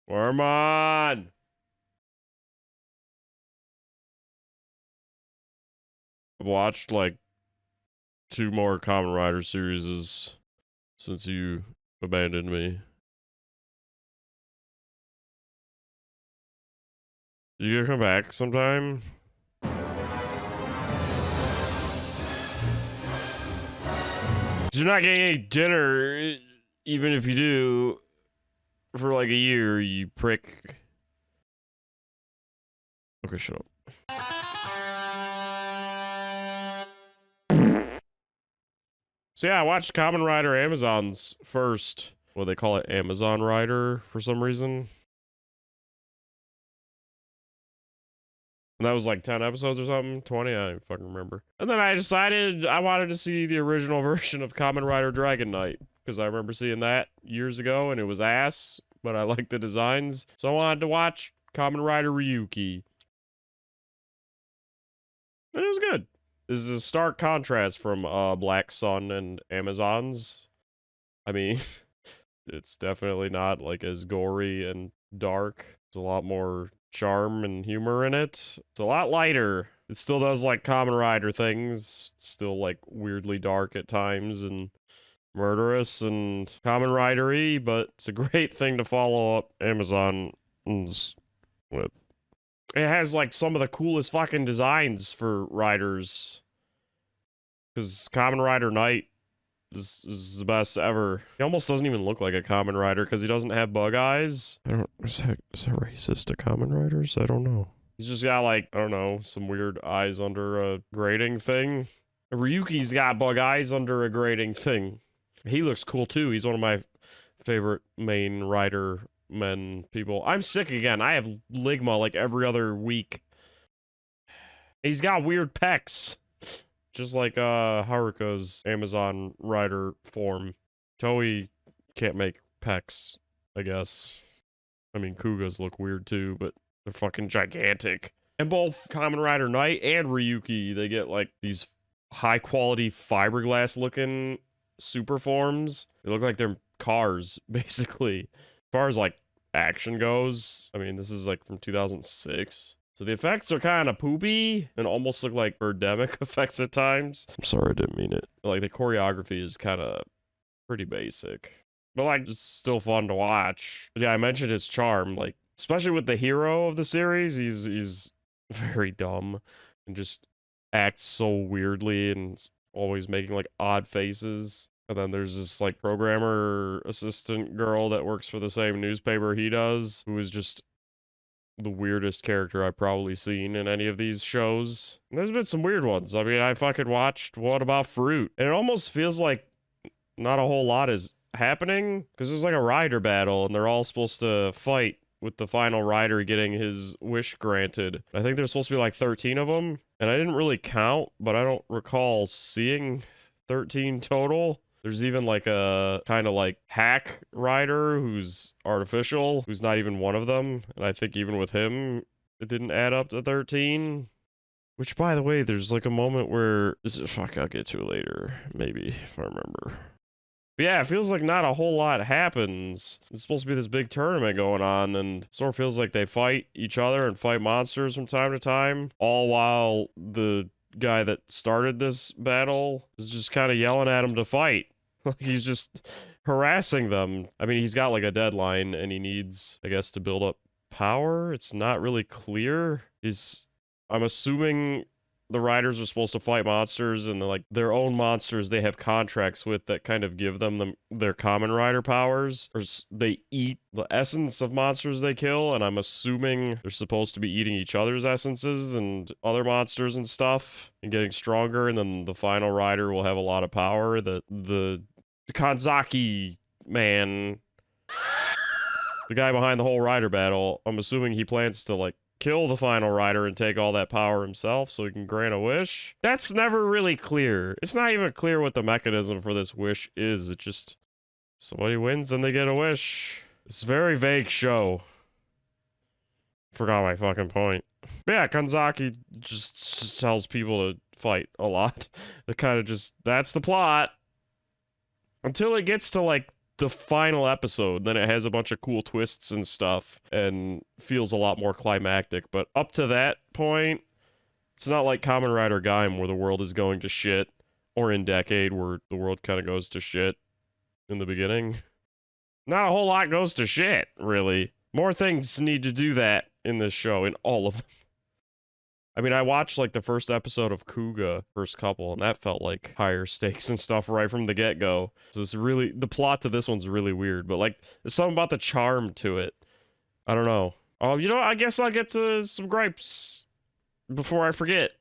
Wormon! I've watched like 2 more Kamen Rider series since you abandoned me. You gonna come back sometime? You're not getting any dinner, even if you do, for like a year, you prick. Okay, shut up. So yeah, I watched Kamen Rider Amazon's first. Well, they call it Amazon Rider for some reason. And that was like 10 episodes or something, 20, I don't fucking remember. And then I decided I wanted to see the original version of Kamen Rider Dragon Knight, because I remember seeing that years ago and it was ass, but I liked the designs. So I wanted to watch Kamen Rider Ryuki. And it was good. This is a stark contrast from Black Sun and Amazons. I mean, it's definitely not like as gory and dark. There's a lot more charm and humor in it. It's a lot lighter. It still does like Kamen Rider things. It's still like weirdly dark at times and murderous and Kamen Rider-y, but it's a great thing to follow up Amazon with. It has like some of the coolest fucking designs for riders. Because Kamen Rider Knight is the best ever. He almost doesn't even look like a Kamen Rider because he doesn't have bug eyes. Is that racist to Kamen Riders? I don't know. He's just got like, I don't know, some weird eyes under a grating thing. Ryuki's got bug eyes under a grating thing. He looks cool too. He's one of my favorite main rider men people. I'm sick again. I have ligma like every other week. He's got weird pecs. Just like Haruka's Amazon rider form. Toei can't make pecs, I guess. I mean, Kugas look weird too, but they're fucking gigantic. And both Kamen Rider Knight and Ryuki, they get like these high quality fiberglass looking super forms. They look like they're cars, basically. As far as like action goes, I mean, this is like from 2006. So the effects are kind of poopy and almost look like birdemic effects at times. I'm sorry, I didn't mean it. Like the choreography is kind of pretty basic, but like it's still fun to watch. But yeah, I mentioned his charm, like especially with the hero of the series. He's very dumb and just acts so weirdly and always making like odd faces. And then there's this like programmer assistant girl that works for the same newspaper he does, who is just the weirdest character I've probably seen in any of these shows. And there's been some weird ones. I mean, I fucking watched What About Fruit? And it almost feels like not a whole lot is happening, because there's like a rider battle and they're all supposed to fight with the final rider getting his wish granted. I think there's supposed to be like 13 of them, and I didn't really count, but I don't recall seeing 13 total. There's even like a kind of like hack rider who's artificial, who's not even one of them. And I think even with him, it didn't add up to 13. Which, by the way, there's like a moment where... Fuck, I'll get to it later. Maybe, if I remember. But yeah, it feels like not a whole lot happens. It's supposed to be this big tournament going on, and it sort of feels like they fight each other and fight monsters from time to time. All while the guy that started this battle is just kind of yelling at him to fight. He's just harassing them. I mean, he's got like a deadline and he needs, I guess, to build up power. It's not really clear. I'm assuming the riders are supposed to fight monsters, and like their own monsters they have contracts with that kind of give them their Kamen Rider powers, or they eat the essence of monsters they kill, and I'm assuming they're supposed to be eating each other's essences and other monsters and stuff and getting stronger, and then the final rider will have a lot of power. The Kanzaki man, the guy behind the whole rider battle, I'm assuming he plans to like kill the final rider and take all that power himself so he can grant a wish. That's never really clear. It's not even clear what the mechanism for this wish is. It just, somebody wins and they get a wish. It's a very vague show. Forgot my fucking point. But yeah, Kanzaki just tells people to fight a lot. It kind of just, that's the plot. Until it gets to like the final episode. Then it has a bunch of cool twists and stuff and feels a lot more climactic. But up to that point, it's not like Kamen Rider Gaim where the world is going to shit, or in Decade where the world kind of goes to shit in the beginning. Not a whole lot goes to shit, really. More things need to do that in this show, in all of them. I mean, I watched like the first episode of Kuga, first couple, and that felt like higher stakes and stuff right from the get-go. So it's really, the plot to this one's really weird, but like, there's something about the charm to it. I don't know. Oh, you know, I guess I'll get to some gripes before I forget.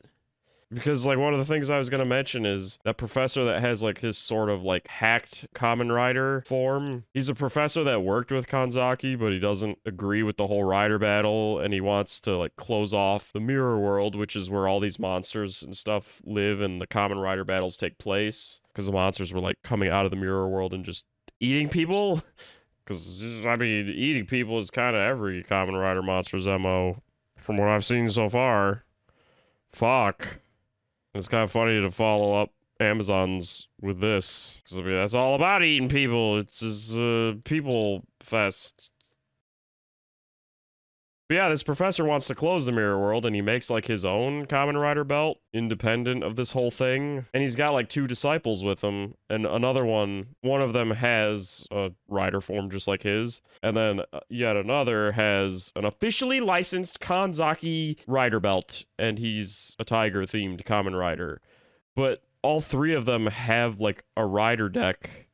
Because, like, one of the things I was going to mention is that professor that has, like, his sort of, like, hacked Kamen Rider form. He's a professor that worked with Kanzaki, but he doesn't agree with the whole Rider battle, and he wants to, like, close off the mirror world, which is where all these monsters and stuff live and the Kamen Rider battles take place. Because the monsters were, like, coming out of the mirror world and just eating people. Because, I mean, eating people is kind of every Kamen Rider monster's MO, from what I've seen so far. Fuck. It's kind of funny to follow up Amazons with this, because I mean, that's all about eating people. It's his people fest. But yeah, this professor wants to close the mirror world, and he makes like his own Kamen Rider belt, independent of this whole thing. And he's got like 2 disciples with him, and another one of them has a rider form just like his, and then yet another has an officially licensed Kanzaki rider belt, and he's a tiger-themed Kamen Rider. But all 3 of them have like a rider deck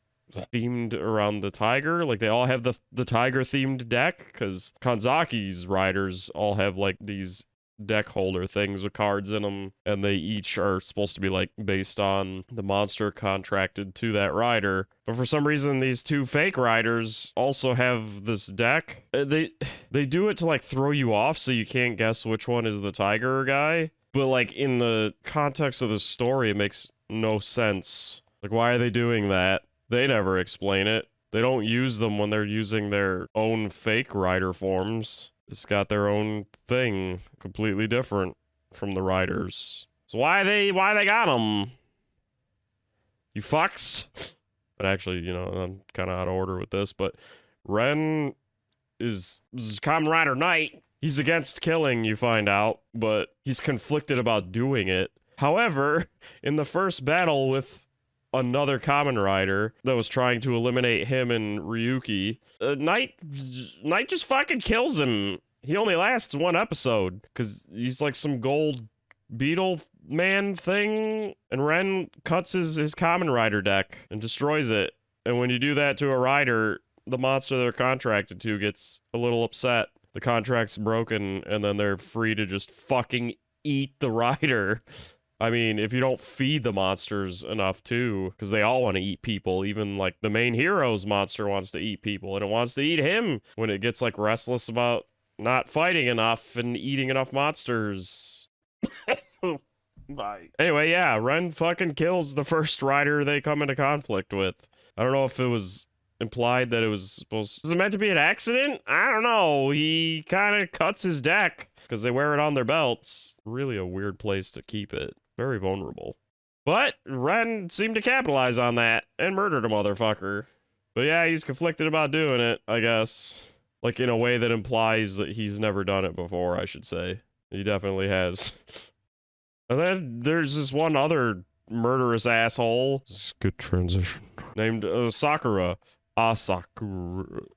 themed around the tiger. Like, they all have the tiger themed deck, because Kanzaki's riders all have like these deck holder things with cards in them, and they each are supposed to be like based on the monster contracted to that rider. But for some reason, these 2 fake riders also have this deck. They do it to like throw you off so you can't guess which one is the tiger guy, but like in the context of the story, it makes no sense. Like, why are they doing that? They never explain it. They don't use them when they're using their own fake rider forms. It's got their own thing, completely different from the riders. So why they got them? You fucks. But actually, you know, I'm kind of out of order with this, but Ren is Kamen Rider Knight. He's against killing, you find out, but he's conflicted about doing it. However, in the first battle with another Kamen Rider that was trying to eliminate him and Ryuki, Knight just fucking kills him. He only lasts 1 episode because he's like some gold beetle man thing, and Ren cuts his Kamen Rider deck and destroys it. And when you do that to a rider, the monster they're contracted to gets a little upset. The contract's broken, and then they're free to just fucking eat the rider. I mean, if you don't feed the monsters enough, too, because they all want to eat people. Even, like, the main hero's monster wants to eat people, and it wants to eat him when it gets, like, restless about not fighting enough and eating enough monsters. Anyway, yeah, Ren fucking kills the first rider they come into conflict with. I don't know if it was implied that it was meant to be an accident? I don't know. He kind of cuts his deck because they wear it on their belts. Really a weird place to keep it. Very vulnerable. But Ren seemed to capitalize on that and murdered a motherfucker. But yeah, he's conflicted about doing it, I guess. Like, in a way that implies that he's never done it before, I should say. He definitely has. And then there's this one other murderous asshole. This is a good transition. Named Sakura. Asakura.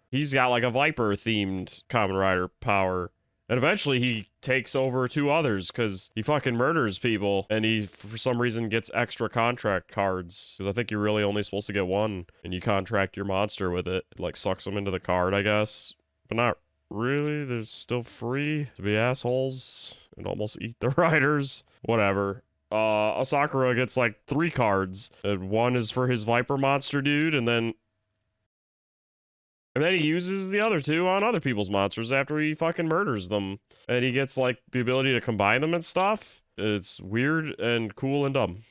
He's got like a Viper-themed Kamen Rider power. And eventually he takes over 2 others because he fucking murders people, and he, for some reason, gets extra contract cards. Because I think you're really only supposed to get 1, and you contract your monster with it. It, like, sucks them into the card, I guess. But not really. They're still free to be assholes and almost eat the riders. Whatever. Asakura gets, like, 3 cards. And 1 is for his Viper monster dude, and then he uses the other 2 on other people's monsters after he fucking murders them. And he gets, like, the ability to combine them and stuff. It's weird and cool and dumb.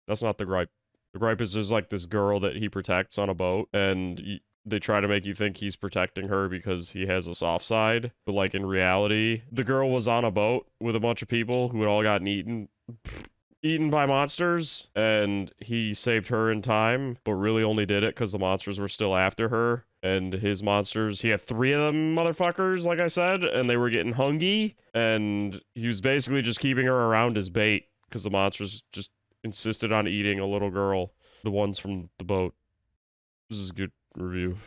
That's not the gripe. The gripe is there's, like, this girl that he protects on a boat, and they try to make you think he's protecting her because he has a soft side. But, like, in reality, the girl was on a boat with a bunch of people who had all gotten eaten eaten by monsters, and he saved her in time, but really only did it because the monsters were still after her. And his monsters, he had 3 of them motherfuckers, like I said, and they were getting hungry, and he was basically just keeping her around as bait because the monsters just insisted on eating a little girl, the ones from the boat. This is a good review.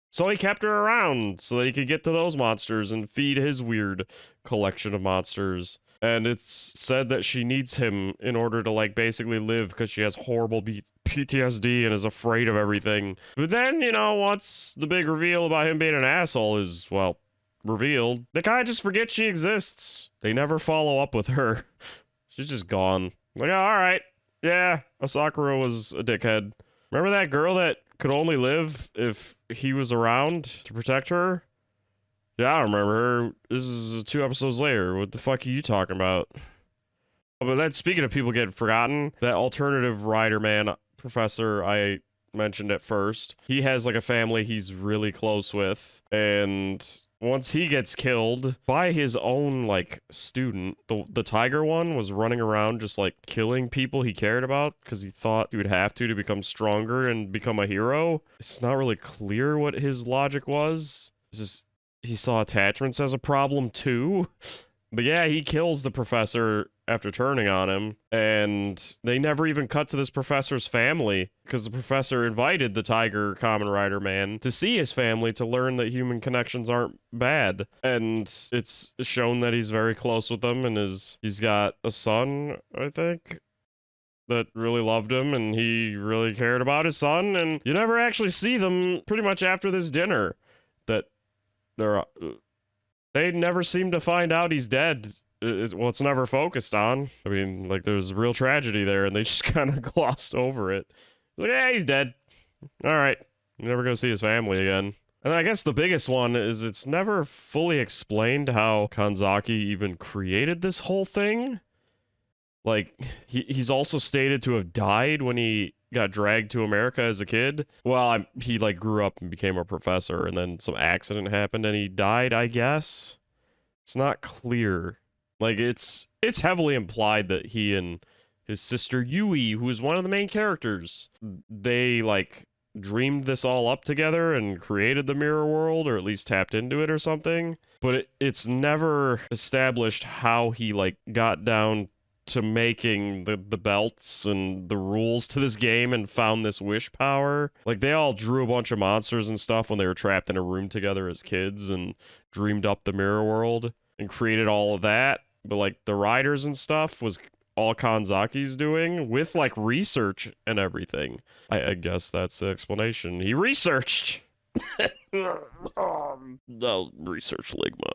So he kept her around so that he could get to those monsters and feed his weird collection of monsters. And it's said that she needs him in order to, like, basically live because she has horrible PTSD and is afraid of everything. But then, you know, once the big reveal about him being an asshole is, well, revealed, they kind of just forget she exists. They never follow up with her. She's just gone. Like, oh, all right. Yeah, Asakura was a dickhead. Remember that girl that could only live if he was around to protect her? Yeah, I don't remember her. This is 2 episodes later. What the fuck are you talking about? But then, speaking of people getting forgotten, that alternative rider man professor I mentioned at first, he has like a family he's really close with, and once he gets killed by his own, like, student, the tiger one was running around just, like, killing people he cared about because he thought he would have to become stronger and become a hero. It's not really clear what his logic was. It's just he saw attachments as a problem too. But yeah, he kills the professor after turning on him, and they never even cut to this professor's family because the professor invited the tiger Kamen Rider man to see his family to learn that human connections aren't bad. And it's shown that he's very close with them, and he's got a son, I think, that really loved him, and he really cared about his son, and you never actually see them pretty much after this dinner that they never seem to find out he's dead. Well, it's never focused on. I mean, like, there's real tragedy there, and they just kind of glossed over it. Like, yeah, he's dead. All right. You're never going to see his family again. And I guess the biggest one is it's never fully explained how Kanzaki even created this whole thing. Like, he's also stated to have died when he got dragged to America as a kid. Well, he, like, grew up and became a professor, and then some accident happened, and he died, I guess. It's not clear. Like, it's heavily implied that he and his sister Yui, who is one of the main characters, they, like, dreamed this all up together and created the mirror world, or at least tapped into it or something. But it's never established how he, like, got down to making the belts and the rules to this game and found this wish power. Like, they all drew a bunch of monsters and stuff when they were trapped in a room together as kids and dreamed up the mirror world and created all of that. But, like, the riders and stuff was all Kanzaki's doing with, like, research and everything. I guess that's the explanation. He researched. No, research ligma.